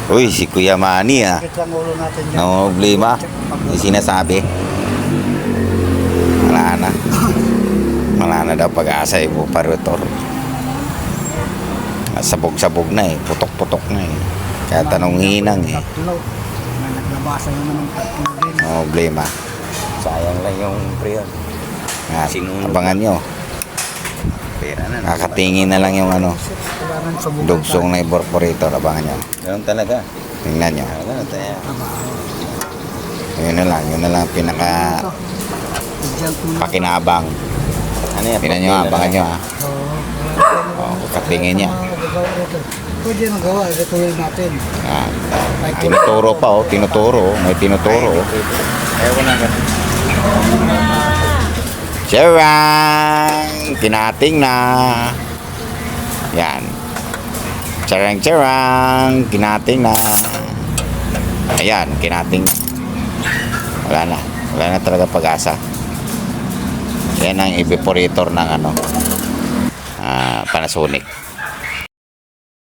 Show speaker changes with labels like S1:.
S1: Uy, si Kuya Manny ah.
S2: Sakit lang ulo natin dyan.
S1: No problema. Yung sinasabi. Wala na. Wala na daw pag-asa evaporator. Sabog-sabog na eh. Putok-putok na eh. Kaya tanong hinang eh.
S2: Tatlo. Naglabasan naman ng tatlo din.
S1: No problema. Sayang lang yung pre-on. Abangan nyo. Nakatingin na lang yung ano.
S2: Kailangan subukan
S1: Dugsong na evaporator. Abangan nyo.
S3: Ganun talaga.
S1: Tingnan nyo.
S3: Ganun tayo.
S1: Yun na lang pinaka pakinabang.
S3: Ano yan?
S1: Tingnan nyo, abangan nyo ha. Katingin niya.
S2: Pwede magawa, gatuloy natin.
S1: Tinuturo pa oh, tinuturo. May tinuturo oh.
S3: Ayaw ko na ganun.
S1: Charang! Kinating na. Yan. Charang, charang. Kinating na. Ayan, kinating na. Wala na. Wala na talaga pag-asa. Yan ang evaporator ng ano, Panasonic.